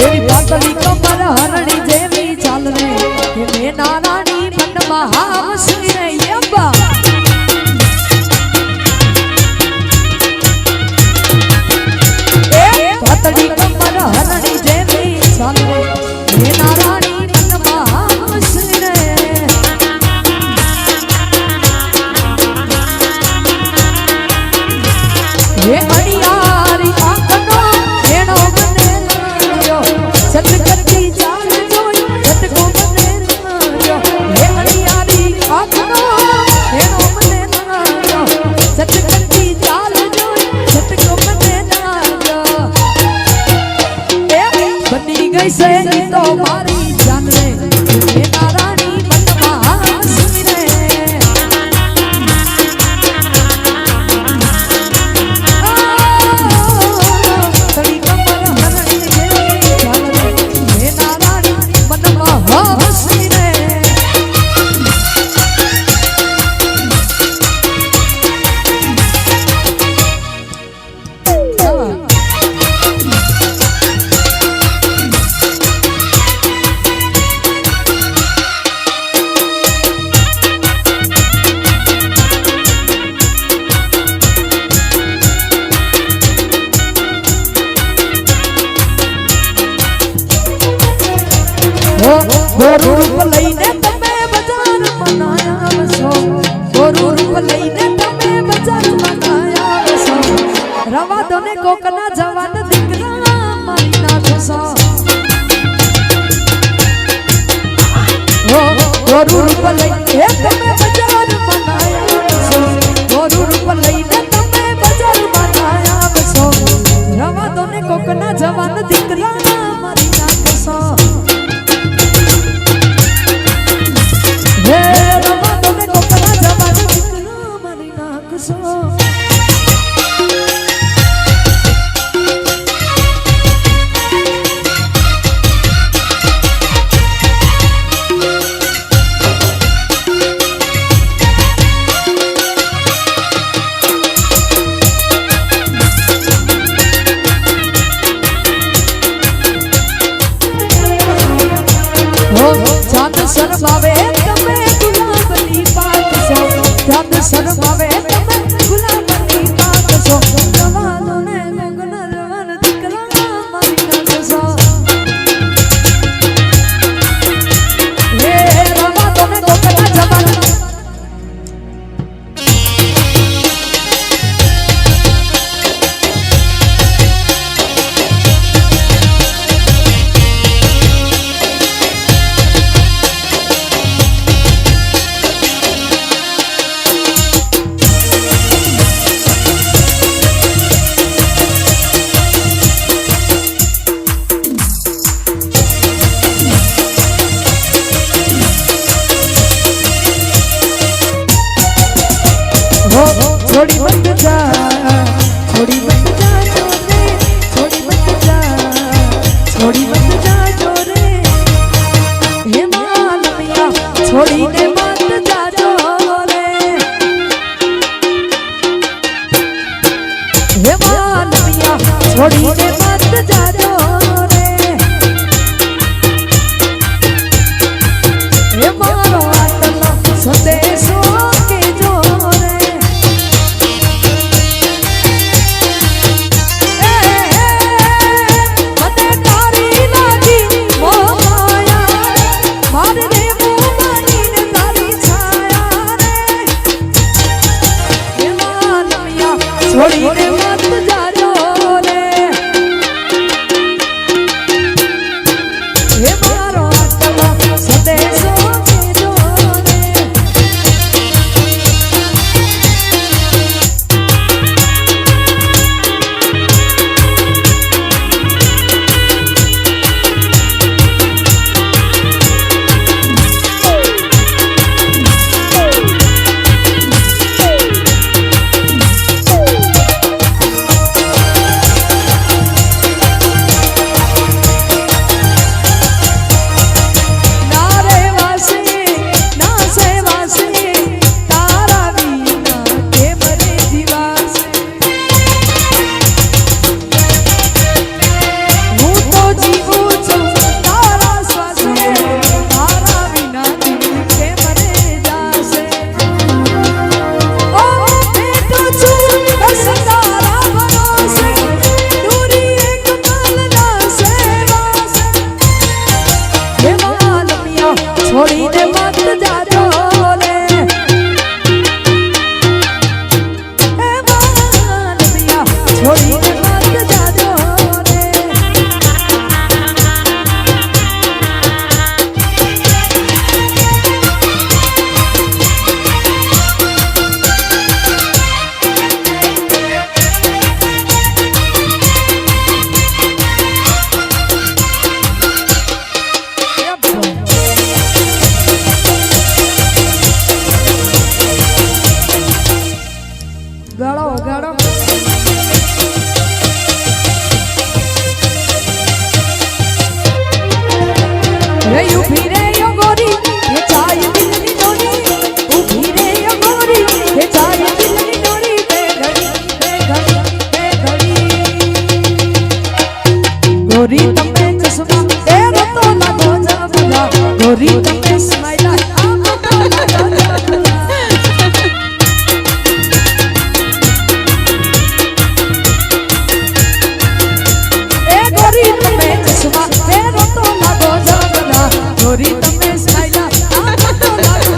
એવી પાતળી કમર હરણી જેવી ચાલ રે કે મે નારાણી મનમાં હાવસી રે યબા એ પાતળી કમર હરણી જેવી ચાલ રે મે નારાણી મનમાં હાવસી રે એ અડિયારી આંખનો એનો મને સત કરતી ચાલ જોઈ સટકો મને એ અડિયારી આંખનો એનો મને સત કરતી ચાલ જોઈ સટકો મને એ બની ગઈ છે તો મારી જાન રે એ નારાણી મનમાં હાસી રે ગોરુ રૂપ લઈને તમે બજાર બનાયા છો ગોરુ રૂપ લઈને તમે બજાર બનાયા છો રવા દો ને કોકના જવાન દીકરા મારી નાખશો ગોરુ રૂપ લઈને તમે બજાર બનાયા છો ગોરુ રૂપ લઈને તમે બજાર બનાયા છો રવા દો ને કોકના જવાન દીકરા મારી નાખશો ચાંદ શરમાવે તમે ગુલાબની પાક છો ચાંદ શરમાવે તમે ગુલાબની પાક છો જવાનો ને ગગન રવન દીકરા મારી નાખશો એ રવા તો ને કોકના જવાન छोड़ी मत जा छोड़ी मत जा जोरे छोड़ी मत जा छोड़ी मत जा जोरे हे मालमिया छोड़ी ने मत जा जोरे हे मालमिया छोड़ी ने मत जा जोरे हे मारो आटला संदेशो के जोरे મારી રે મોમાયા મારી રે મોમાની ને છોડીને મત જાજો રે એ વાલમિયા છોડીને મત જાજો રે ગાળો ગાળો રે ઉભી રે યો ગોરી એ ચાય દિલની ડોરી ઉભી રે યો ગોરી એ ચાય દિલની ડોરી બે ઘડી ગોરી તમે ચશ્મા પહેરો તો લાગો જબલા ગોરી તમે સ્માઈલ આમ તો લાગો જબલા ગોરી તમે સ્માઈલા આમ તો લાગો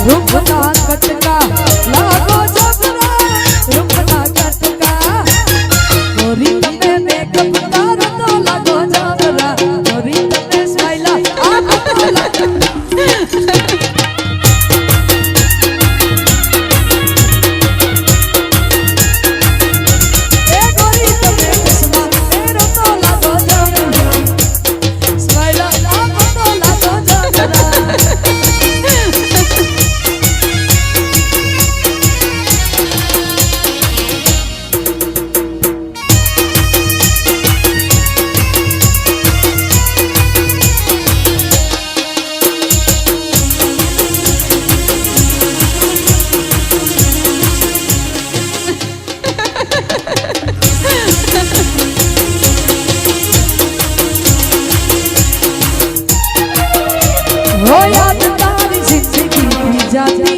रूपना कटका लागो जबरा रूपना कटका गोरी तमे मेकअप करो तो लागो जबरा गोरी तमे स्माइला आम तो लागो ए गोरी तमे चश्मा पहिरो तो लागो जबरा स्माइला आम तो लागो जबरा हो याद तारी जिंदगी की जाती